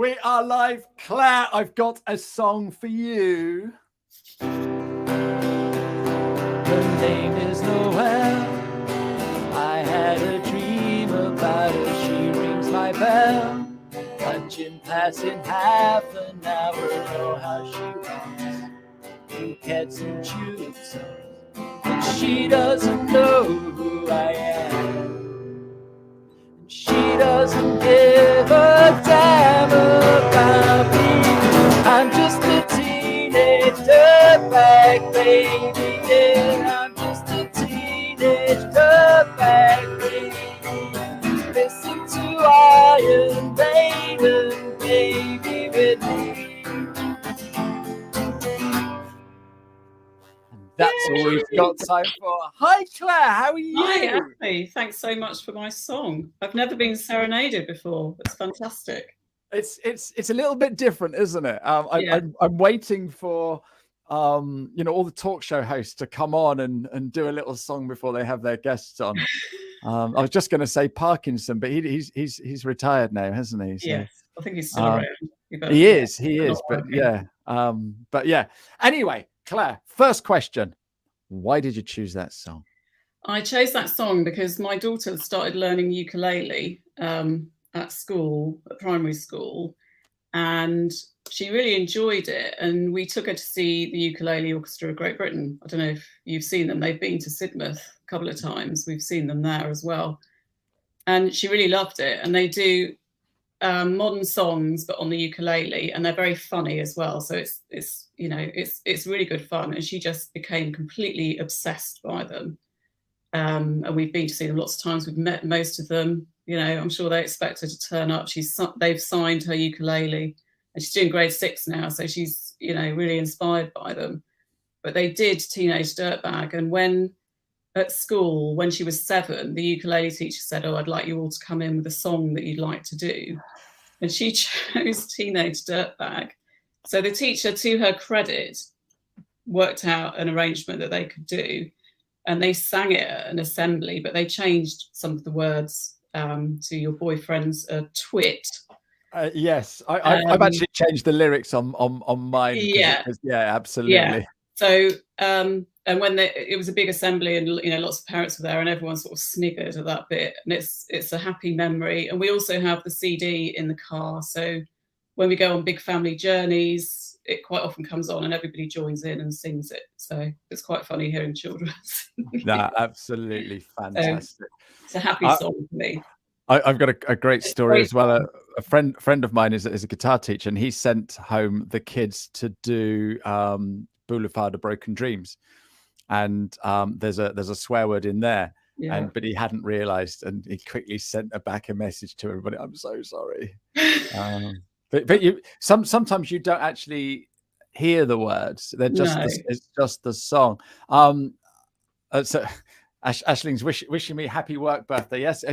We are live. Claire, I've got a song for you. Her name is Noelle. I had a dream about her. She rings my bell. Punching past in half an hour. Oh, how she wants bouquets and tulips. And she doesn't know who I am. She doesn't give a damn about me. I'm just a teenage dirtbag, baby. Yeah, I'm just a teenage dirtbag, baby. Listen to Iron Maiden, baby, with me. That's all we've got time for. Hi, Claire. How are you? Hi, Ashley. Thanks so much for my song. I've never been serenaded before. It's fantastic. It's a little bit different, isn't it? I'm waiting for all the talk show hosts to come on and do a little song before they have their guests on. I was just going to say Parkinson, but he's retired now, hasn't he? So, yes, I think he's still around. He is, but yeah. Anyway, Claire, first question. Why did you choose that song? I chose that song because my daughter started learning ukulele at school, at primary school, and she really enjoyed it. And we took her to see the Ukulele Orchestra of Great Britain. I don't know if you've seen them. They've been to Xmith a couple of times. We've seen them there as well. And she really loved it. And they do modern songs, but on the ukulele, and they're very funny as well. So it's really good fun. And she just became completely obsessed by them. And we've been to see them lots of times. We've met most of them. I'm sure they expect her to turn up. They've signed her ukulele, and she's doing grade 6 now. So she's, really inspired by them. But they did Teenage Dirtbag. And when at school, when she was 7, the ukulele teacher said, "Oh, I'd like you all to come in with a song that you'd like to do." And she chose Teenage Dirtbag. So the teacher, to her credit, worked out an arrangement that they could do. And they sang it at an assembly, but they changed some of the words to your boyfriend's twit. Yes, I've actually changed the lyrics on mine. Yeah, absolutely. Yeah. So and when it was a big assembly, and lots of parents were there, and everyone sort of sniggered at that bit. And it's a happy memory. And we also have the CD in the car. So when we go on big family journeys, it quite often comes on and everybody joins in and sings it. So it's quite funny hearing children. No, absolutely fantastic. So it's a happy song for me. I've got a great story as well. A friend of mine is a guitar teacher, and he sent home the kids to do Boulevard of Broken Dreams. And there's a swear word in there. Yeah. But he hadn't realized, and he quickly sent back a message to everybody. I'm so sorry. But sometimes you don't actually hear the words. They're just it's just the song. So Ashling's wishing me happy work birthday. Yes,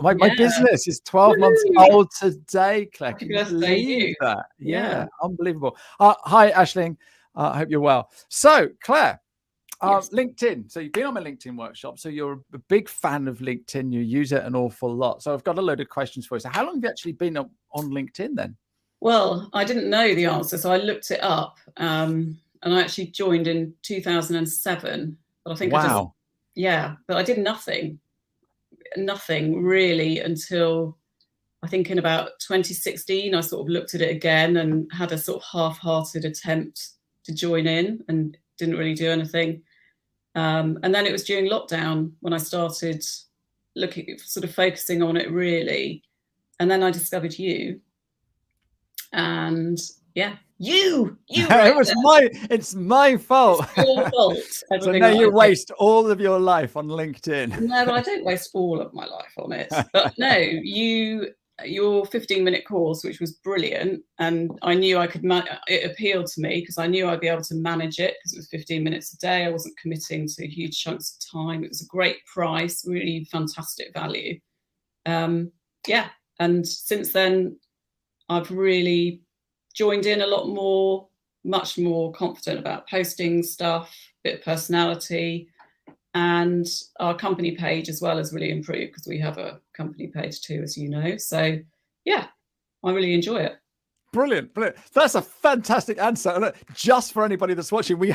my business is 12 months old today, Claire. Can you believe that? Yeah, unbelievable. Hi, Ashling. I hope you're well. So, Claire, LinkedIn. So you've been on my LinkedIn workshop. So you're a big fan of LinkedIn. You use it an awful lot. So I've got a load of questions for you. So how long have you actually been on LinkedIn then? Well, I didn't know the answer, so I looked it up, and I actually joined in 2007. But I think but I did nothing really until I think in about 2016. I sort of looked at it again and had a sort of half-hearted attempt to join in and didn't really do anything. And then it was during lockdown when I started focusing on it really, and then I discovered you. And it's my fault. It's your fault. So now you waste all of your life on LinkedIn. No, I don't waste all of my life on it. But no, your 15-minute course, which was brilliant, and I knew I could. It appealed to me because I knew I'd be able to manage it because it was 15 minutes a day. I wasn't committing to huge chunks of time. It was a great price, really fantastic value. And since then, I've really joined in a lot more, much more confident about posting stuff, bit of personality, and our company page as well has really improved because we have a company page too, as you know. So, I really enjoy it. Brilliant, brilliant. That's a fantastic answer. And look, just for anybody that's watching, we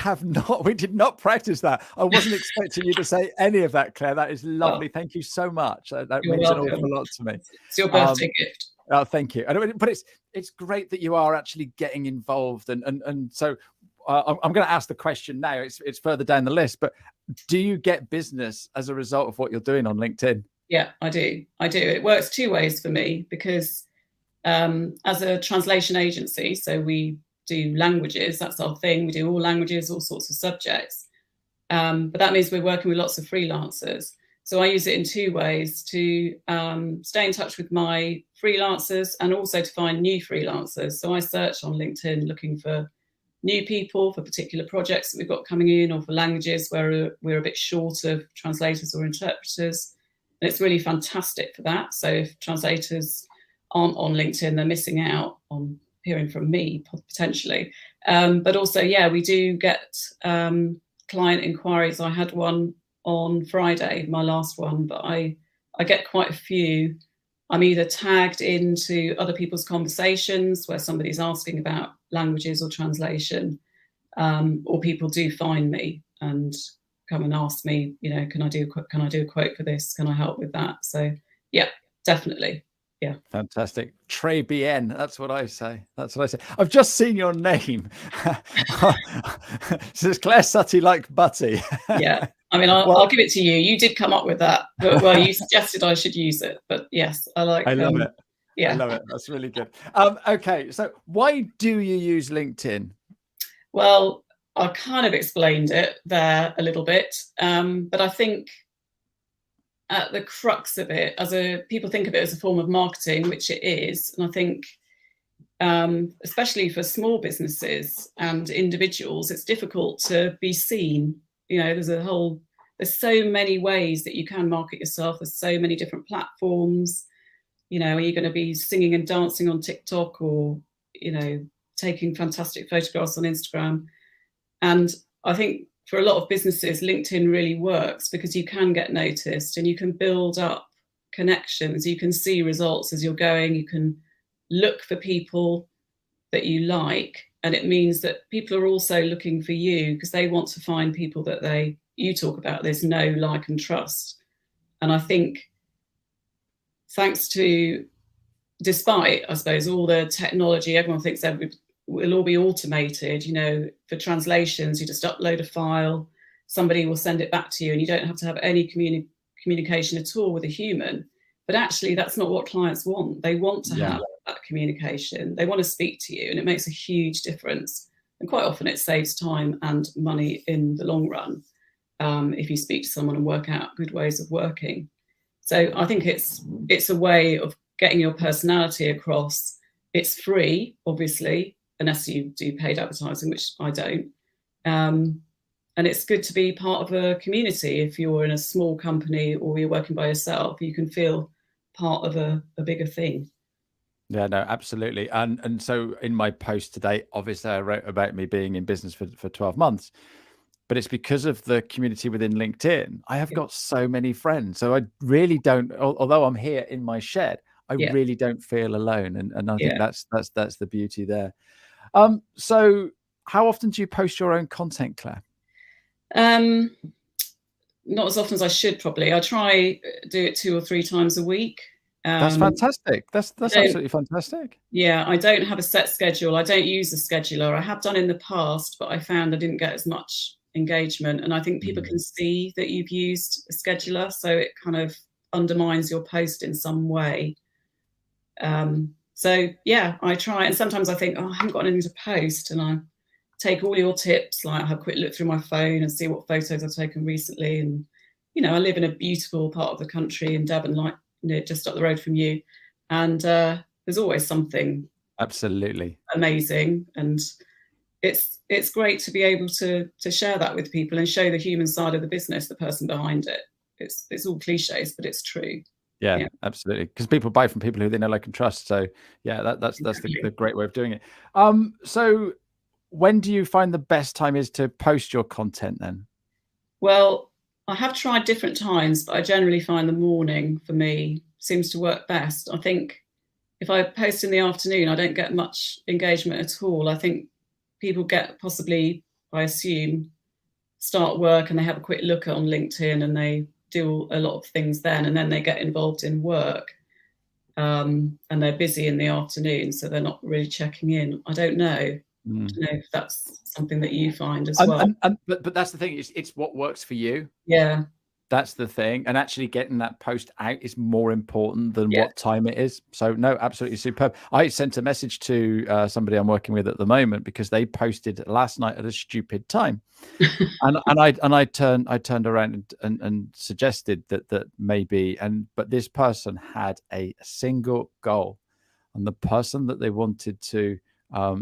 did not practice that. I wasn't expecting you to say any of that, Claire. That is lovely. Thank you so much. That You're means welcome. an awful lot to me. It's your birthday gift. Oh, thank you. But it's great that you are actually getting involved. And so I'm going to ask the question now. It's further down the list, but do you get business as a result of what you're doing on LinkedIn? Yeah, I do. It works two ways for me because as a translation agency, so we do languages, that's our thing. We do all languages, all sorts of subjects. But that means we're working with lots of freelancers. So I use it in two ways: to stay in touch with my freelancers and also to find new freelancers. So I search on LinkedIn looking for new people for particular projects that we've got coming in, or for languages where we're a bit short of translators or interpreters. And it's really fantastic for that. So if translators aren't on LinkedIn, they're missing out on hearing from me potentially. But also, yeah, we do get client inquiries. I had one on Friday, my last one, but I get quite a few. I'm either tagged into other people's conversations where somebody's asking about languages or translation, or people do find me and come and ask me, you know, can I do a quote for this? Can I help with that? So yeah, definitely. Yeah. Fantastic. Très bien. That's what I say. I've just seen your name. Says Clare Suttie like Butty. Yeah. I mean, I'll give it to you. You did come up with that. But, well, you suggested I should use it. But yes, I love it. Yeah. I love it. That's really good. Okay. So why do you use LinkedIn? Well, I kind of explained it there a little bit. But I think at the crux of it, people think of it as a form of marketing, which it is. And I think, especially for small businesses and individuals, it's difficult to be seen. You know, there's so many ways that you can market yourself. There's so many different platforms. You know, are you going to be singing and dancing on TikTok, or, you know, taking fantastic photographs on Instagram? And I think for a lot of businesses, LinkedIn really works because you can get noticed and you can build up connections. You can see results as you're going. You can look for people that you like. And it means that people are also looking for you because they want to find people that you talk about. There's no like and trust. And I think thanks to, despite, I suppose, all the technology, everyone thinks will all be automated. You know, for translations, you just upload a file, somebody will send it back to you, and you don't have to have any communication at all with a human. But actually, that's not what clients want. They want to have that communication. They want to speak to you, and it makes a huge difference. And quite often it saves time and money in the long run if you speak to someone and work out good ways of working. So I think it's a way of getting your personality across. It's free, obviously, unless you do paid advertising, which I don't. And it's good to be part of a community. If you're in a small company or you're working by yourself, you can feel part of a bigger thing. Yeah, no, absolutely. And so in my post today, obviously I wrote about me being in business for 12 months, but it's because of the community within LinkedIn. I have got so many friends. So I really don't, although I'm here in my shed, I really don't feel alone. And I think that's the beauty there. So how often do you post your own content, Claire? Not as often as I should, probably. I try do it 2 or 3 times a week. That's fantastic. That's absolutely fantastic. Yeah, I don't have a set schedule. I don't use a scheduler. I have done in the past, but I found I didn't get as much engagement. And I think people can see that you've used a scheduler, so it kind of undermines your post in some way. So yeah, I try. And sometimes I think, I haven't got anything to post. And I take all your tips, like have a quick look through my phone and see what photos I've taken recently. And, you know, I live in a beautiful part of the country in Devon, like, you know, just up the road from you. And there's always something absolutely amazing. And it's great to be able to share that with people and show the human side of the business, the person behind it. It's all cliches, but it's true. Yeah, absolutely. Because people buy from people who they know, like, and trust. So yeah, that's the great way of doing it. So when do you find the best time is to post your content then? Well, I have tried different times, but I generally find the morning for me seems to work best. I think if I post in the afternoon, I don't get much engagement at all. I think people get possibly, I assume, start work and they have a quick look on LinkedIn and they do a lot of things then, and then they get involved in work, and they're busy in the afternoon, so they're not really checking in. I don't know. I don't know if that's something that you find as well. But that's the thing. It's what works for you. Yeah. That's the thing. And actually getting that post out is more important than what time it is. So no, absolutely superb. I sent a message to somebody I'm working with at the moment because they posted last night at a stupid time. and I turned around and suggested that maybe, but this person had a single goal, and the person that they wanted to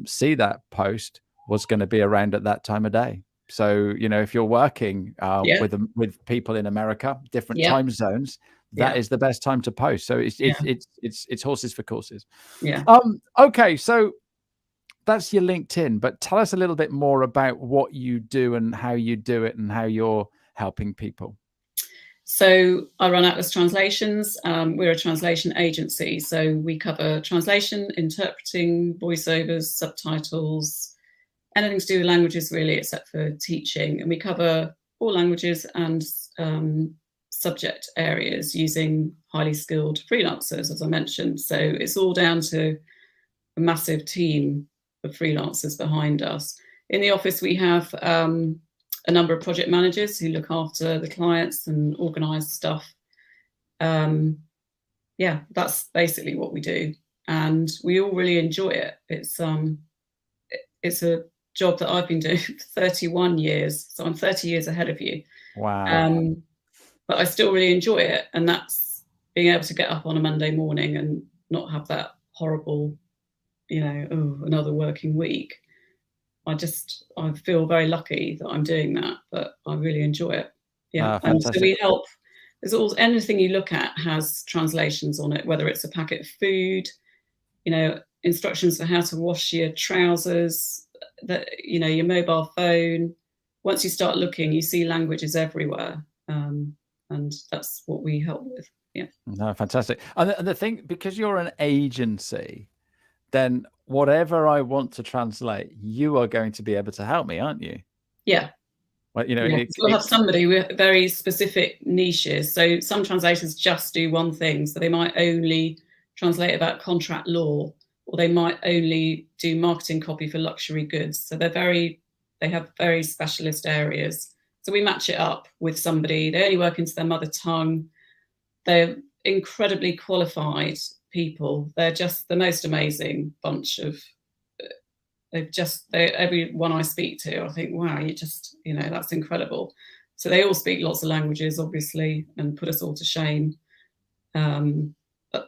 see that post was going to be around at that time of day. So, if you're working with people in America, different time zones, that is the best time to post. So it's horses for courses. Yeah. Okay, so that's your LinkedIn, but tell us a little bit more about what you do and how you do it and how you're helping people. So I run Atlas Translations. We're a translation agency, so we cover translation, interpreting, voiceovers, subtitles, anything to do with languages really, except for teaching. And we cover all languages and subject areas using highly skilled freelancers, as I mentioned. So it's all down to a massive team of freelancers behind us. In the office, we have a number of project managers who look after the clients and organise stuff. That's basically what we do, and we all really enjoy it. It's a job that I've been doing for 31 years, so I'm 30 years ahead of you. Wow. But I still really enjoy it, and that's being able to get up on a Monday morning and not have that horrible, another working week. I feel very lucky that I'm doing that, but I really enjoy it. Yeah. And so we help. Anything you look at has translations on it, whether it's a packet of food, instructions for how to wash your trousers, your mobile phone. Once you start looking, you see languages everywhere. And that's what we help with. Yeah. No, fantastic. And the thing, because you're an agency, then whatever I want to translate, you are going to be able to help me, aren't you? Yeah. Well, we'll have somebody with very specific niches. So some translators just do one thing. So they might only translate about contract law, or they might only do marketing copy for luxury goods. So they have very specialist areas. So we match it up with somebody. They only work into their mother tongue. They're incredibly qualified people. They're just the most amazing bunch of. Everyone I speak to, I think, wow, that's incredible. So they all speak lots of languages, obviously, and put us all to shame. But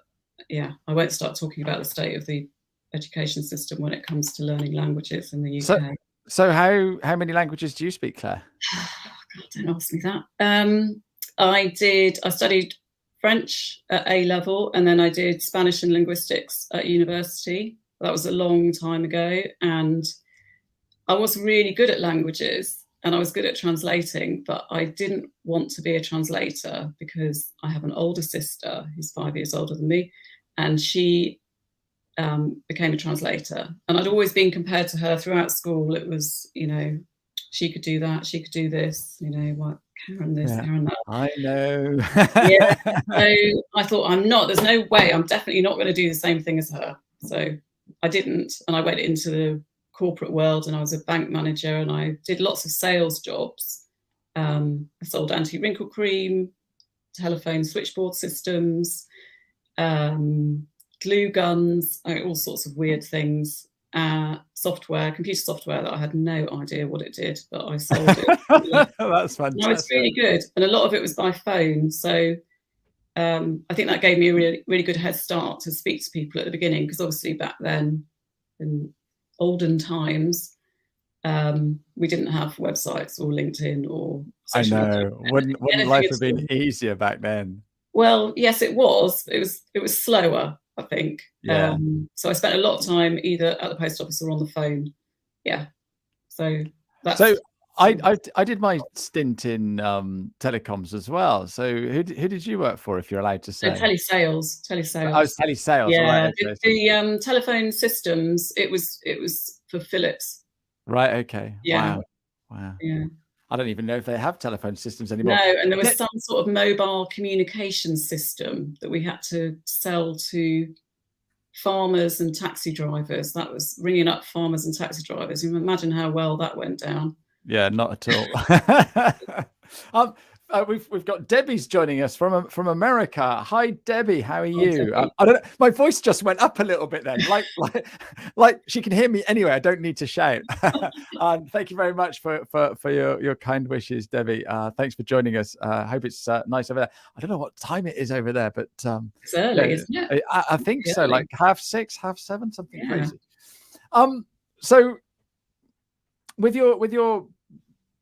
yeah, I won't start talking about the state of the education system when it comes to learning languages in the UK. So how many languages do you speak, Claire? God, don't ask me that. I studied French at A level, and then I did Spanish and linguistics at university. That was a long time ago, and I was really good at languages and I was good at translating, but I didn't want to be a translator because I have an older sister who's 5 years older than me, and she became a translator. And I'd always been compared to her throughout school. It was, she could do that, she could do this, what, Karen this, Karen that. I know. Yeah. So I thought, there's no way, I'm definitely not going to do the same thing as her. So I didn't, and I went into the corporate world, and I was a bank manager, and I did lots of sales jobs. I sold anti-wrinkle cream, telephone switchboard systems, glue guns, all sorts of weird things, computer software that I had no idea what it did, but I sold it. That's fantastic. No, it's really good, and a lot of it was by phone. So I think that gave me a really, really good head start to speak to people at the beginning, because obviously back then, in olden times, we didn't have websites or LinkedIn or social media. Wouldn't life have been easier back then? Well, yes, it was. It was slower, I think. Yeah. So I spent a lot of time either at the post office or on the phone. Yeah. So that's. So I did my stint in telecoms as well. So who did you work for, if you're allowed to So say? telesales. I was telesales, Yeah, right? Okay, the telephone systems. It was for Philips. right. Okay. Yeah, Wow. Wow. yeah. I don't even know if they have telephone systems No, anymore. and there was some sort of mobile communication system that we had to sell to farmers and taxi drivers. That was ringing up farmers and taxi drivers. You can imagine how well that went down. Yeah, not at all. um, we've got Debbie's joining us from America. Hi, Debbie. How are you? I don't know. My voice just went up a little bit then, like she can hear me anyway. I don't need to shout. Thank you very much for your kind wishes, Debbie. Thanks for joining us. I hope it's nice over there. I don't know what time it is over there, but it's early, isn't it? I think so. Like 6:30, 7:30, something crazy. So with your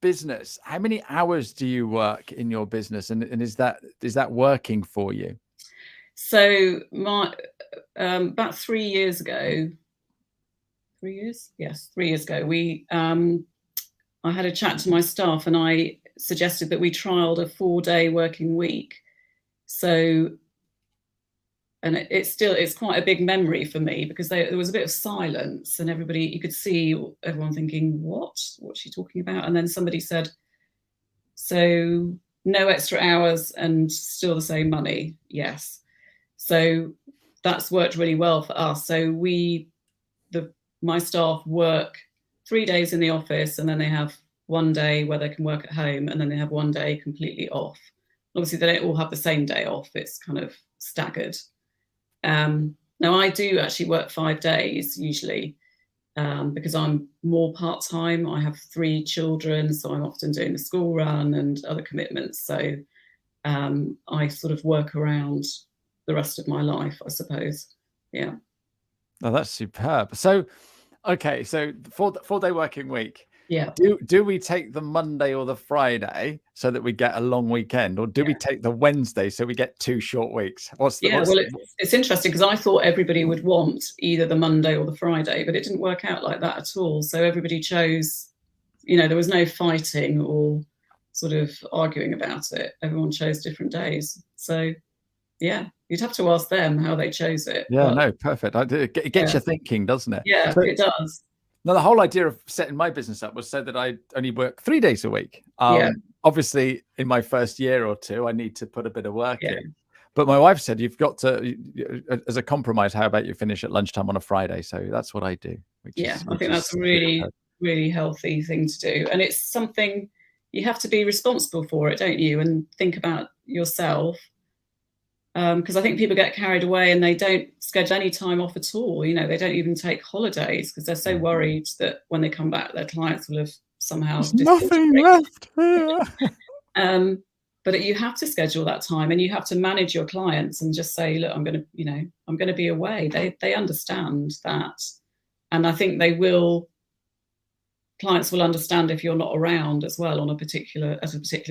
business, how many hours do you work in your business, and is that working for you? So my about 3 years ago, 3 years, yes, 3 years ago, we I had a chat to my staff and I suggested that we trialed a 4-day working week. So, and it's quite a big memory for me, because there was a bit of silence and everybody, you could see everyone thinking, what's she talking about? And then somebody said, so no extra hours and still the same money. Yes. So that's worked really well for us. So my staff work 3 days in the office, and then they have 1 day where they can work at home, and then they have 1 day completely off. Obviously they don't all have the same day off. It's kind of staggered. Now I do actually work 5 days usually, because I'm more part-time. I have 3 children, so I'm often doing the school run and other commitments. So I sort of work around the rest of my life, I suppose. Yeah. Oh, that's superb. So, okay, so 4-day working week. Yeah. Do we take the Monday or the Friday so that we get a long weekend, or do we take the Wednesday so we get 2 short weeks? Well, it's interesting, because I thought everybody would want either the Monday or the Friday, but it didn't work out like that at all. So everybody chose, there was no fighting or sort of arguing about it. Everyone chose different days. So yeah, you'd have to ask them how they chose it. Yeah, no, perfect. It gets you thinking, doesn't it? Yeah, it does. Now, the whole idea of setting my business up was so that I only work 3 days a week. Obviously, in my first year or two, I need to put a bit of work in. But my wife said, you've got to, as a compromise, how about you finish at lunchtime on a Friday? So that's what I do. I think that's a really, really healthy thing to do. And it's something you have to be responsible for it, don't you? And think about yourself. Because I think people get carried away and they don't schedule any time off at all. They don't even take holidays because they're so worried that when they come back, their clients will have somehow nothing left here. But you have to schedule that time, and you have to manage your clients and just say, look, I'm going to be away. They understand that, and I think clients will understand if you're not around as well at a particular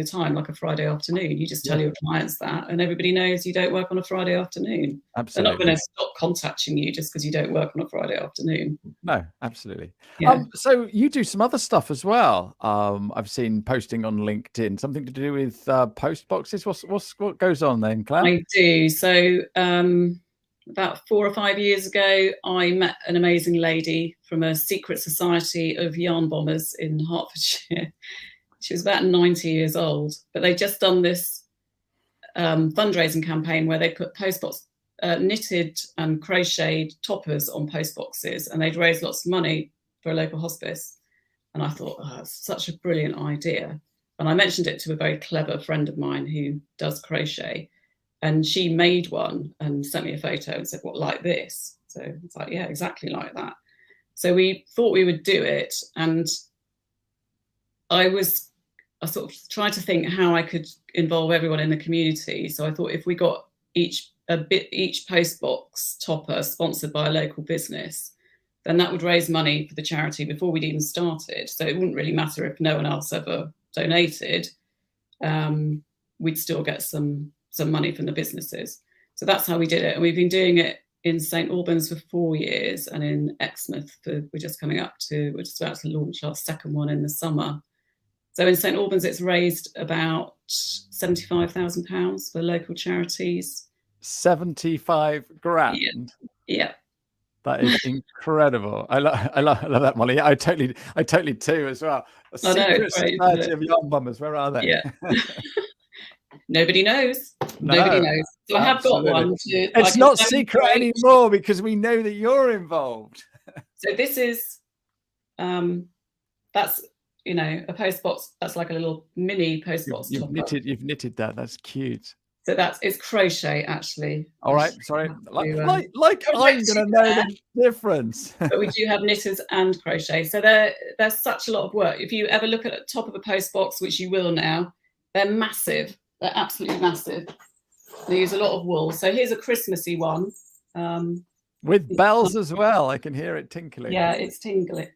time, like a Friday afternoon. You just tell your clients that, and everybody knows you don't work on a Friday afternoon. Absolutely. They're not going to stop contacting you just because you don't work on a Friday afternoon. No, absolutely. Yeah. So you do some other stuff as well. I've seen posting on LinkedIn, something to do with Postboxes. What goes on then, Claire? I do. So about 4 or 5 years ago, I met an amazing lady from a secret society of yarn bombers in Hertfordshire. She was about 90 years old, but they'd just done this fundraising campaign where they put knitted and crocheted toppers on post boxes, and they'd raised lots of money for a local hospice. And I thought, that's such a brilliant idea. And I mentioned it to a very clever friend of mine who does crochet. And she made one and sent me a photo and said, what, like this? So it's like, yeah, exactly like that. So we thought we would do it. And I sort of tried to think how I could involve everyone in the community. So I thought if we got each post box topper sponsored by a local business, then that would raise money for the charity before we'd even started. So it wouldn't really matter if no one else ever donated. We'd still get some money from the businesses. So that's how we did it. And we've been doing it in St Albans for 4 years, and in Xmith we're just about to launch our second one in the summer. So in St Albans, it's raised about £75,000 for local charities. 75 grand. Yeah. That is incredible. I love that, Molly. I totally too as well. A secret society of young bummers. Where are they? Yeah. Nobody knows. No, Nobody knows. So I have got one. It's not secret anymore because we know that you're involved. So this is, that's, you know, a post box. That's like a little mini post box. You've knitted that. That's cute. So it's crochet, actually. All right, sorry. Like I'm going to know the difference. But we do have knitters and crochet. So there's such a lot of work. If you ever look at the top of a post box, which you will now, they're massive. They're absolutely massive. They use a lot of wool. So here's a Christmassy one. With bells as well. I can hear it tinkling. Yeah, it's tingling.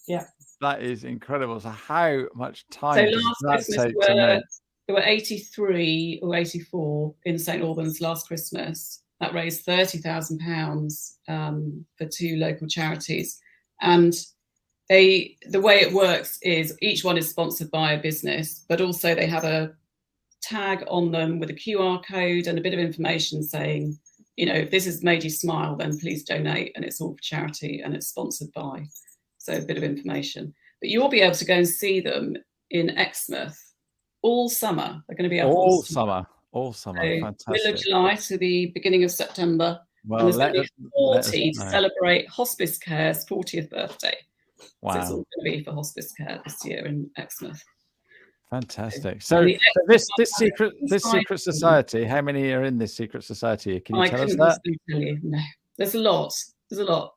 Yeah. That is incredible. So how much time so does last that Christmas take to make? There were 83 or 84 in St Albans last Christmas. That raised £30,000 for 2 local charities. And the way it works is each one is sponsored by a business, but also they have a tag on them with a QR code and a bit of information saying, you know, if this has made you smile, then please donate. And it's all for charity and it's sponsored by. So a bit of information. But you'll be able to go and see them in Xmith all summer. They're going to be up all summer. All summer. So Fantastic. middle of July to the beginning of September. Well, and there's going to be 40 to celebrate Hospice Care's 40th birthday. Wow. So it's all going to be for Hospice Care this year in Xmith. Fantastic. So this secret society, how many are in this secret society? Can you tell us that? Tell you. No, there's a lot. There's a lot.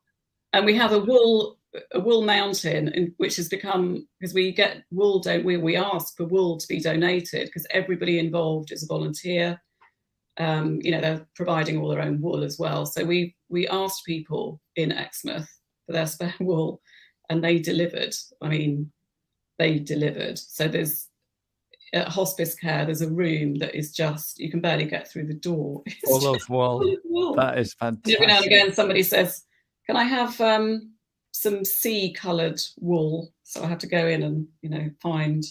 And we have a wool mountain, which has become, because we get wool, don't we? We ask for wool to be donated because everybody involved is a volunteer. You know, they're providing all their own wool as well. So we asked people in Xmith for their spare wool, and they delivered. I mean, they delivered. So there's at Hospice Care, there's a room that is just, you can barely get through the door. Full of wool. That is fantastic. Every now and again, somebody says, can I have some sea-coloured wool? So I have to go in and, you know, find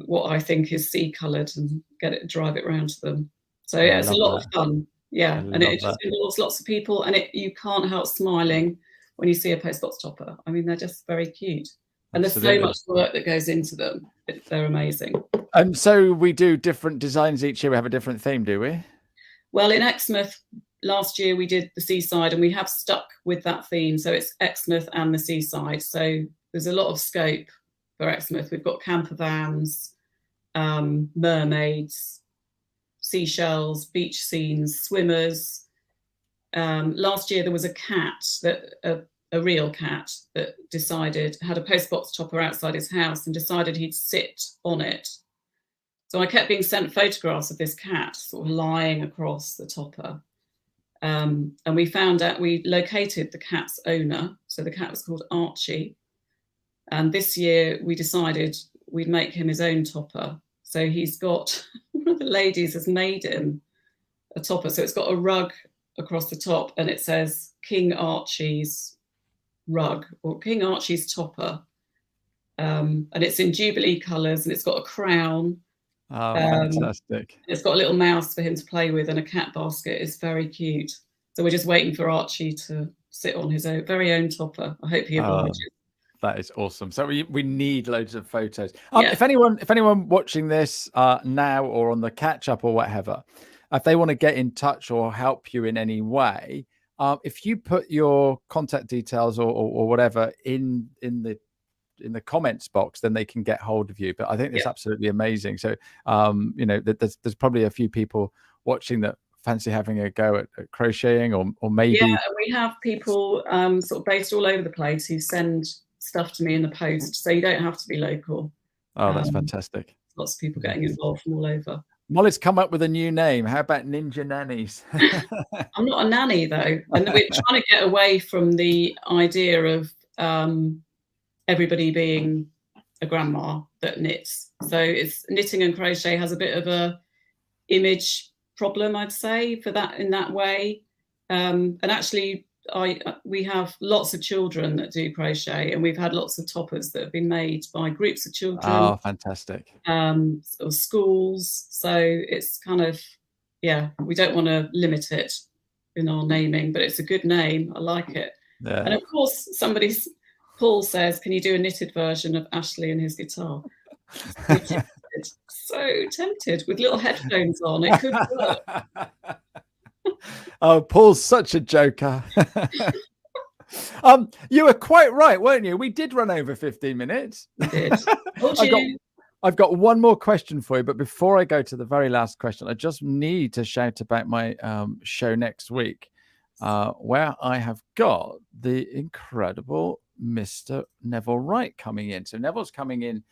what I think is sea-coloured and drive it around to them. So yeah, it's a lot of fun. Yeah, and it just involves lots of people, and you can't help smiling when you see a postbox topper. I mean, they're just very cute. And there's so much work that goes into them. They're amazing. And so we do different designs each year. We have a different theme, do we? Well, in Xmith, last year we did the seaside, and we have stuck with that theme. So it's Xmith and the seaside. So there's a lot of scope for Xmith. We've got camper vans, mermaids, seashells, beach scenes, swimmers. Last year there was a cat, a real cat, that had a postbox topper outside his house and decided he'd sit on it. So I kept being sent photographs of this cat sort of lying across the topper. And we found out, we located the cat's owner. So the cat was called Archie. And this year we decided we'd make him his own topper. So he's got, one of the ladies has made him a topper. So it's got a rug across the top and it says King Archie's rug or King Archie's topper. And it's in Jubilee colours and it's got a crown. Oh, fantastic. It's got a little mouse for him to play with and a cat basket. It's very cute. So we're just waiting for Archie to sit on his very own topper. I hope he obliges. That is awesome. So we need loads of photos. If anyone watching this now or on the catch up or whatever, if they want to get in touch or help you in any way, if you put your contact details or whatever in the comments box, then they can get hold of you. But I think it's absolutely amazing. So you know, there's probably a few people watching that fancy having a go at crocheting or maybe we have people sort of based all over the place who send stuff to me in the post, so you don't have to be local. That's fantastic. Lots of people getting involved from all over. Molly's come up with a new name. How about Ninja Nannies? I'm not a nanny though, and we're trying to get away from the idea of everybody being a grandma that knits. So it's knitting and crochet has a bit of a image problem, I'd say, for that in that way. And actually we have lots of children that do crochet, and we've had lots of toppers that have been made by groups of children. Oh, fantastic. Or schools. So it's kind of, yeah, we don't want to limit it in our naming, but it's a good name. I like it. Yeah. And of course, Paul says, can you do a knitted version of Ashley and his guitar? So tempted with little headphones on. It could work. Oh, Paul's such a joker. You were quite right, weren't you? We did run over 15 minutes. We did. I've got one more question for you, but before I go to the very last question, I just need to shout about my show next week, where I have got the incredible Mr. Neville Wright coming in. So Neville's coming in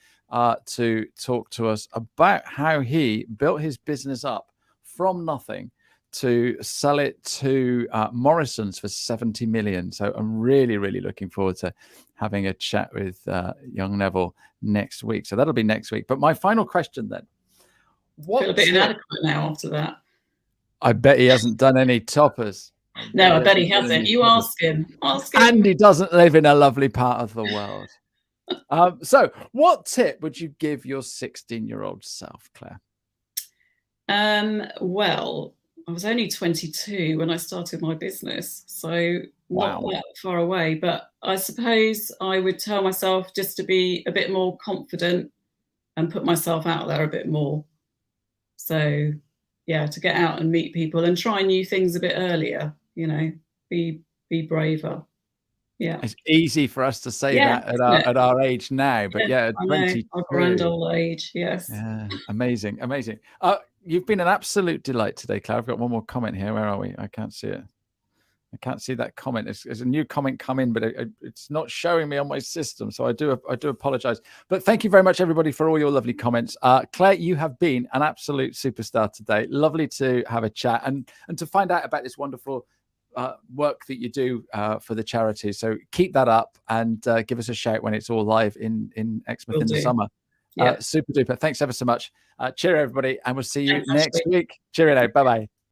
to talk to us about how he built his business up from nothing to sell it to Morrison's for 70 million. So I'm really, really looking forward to having a chat with young Neville next week. So that'll be next week. But my final question then. I feel a bit inadequate now after that. I bet he hasn't done any toppers. No, I bet he hasn't. You ask him. Ask him. And he doesn't live in a lovely part of the world. So what tip would you give your 16-year-old self, Claire? Well, I was only 22 when I started my business, so not that far away. But I suppose I would tell myself just to be a bit more confident and put myself out there a bit more. So, yeah, to get out and meet people and try new things a bit earlier, you know, be braver. Yeah. It's easy for us to say that at our age now, but at 22. Our grand old age, yes. Yeah, amazing, amazing. You've been an absolute delight today, Claire. I've got one more comment here. Where are we? I can't see it. I can't see that comment. There's a new comment come in, but it's not showing me on my system. So I do apologize. But thank you very much, everybody, for all your lovely comments. Claire, you have been an absolute superstar today. Lovely to have a chat and to find out about this wonderful work that you do for the charity. So keep that up and give us a shout when it's all live in Xmith in the summer. Super duper. Thanks ever so much. Cheerio, everybody, and we'll see you next week. Cheerio now. Bye-bye.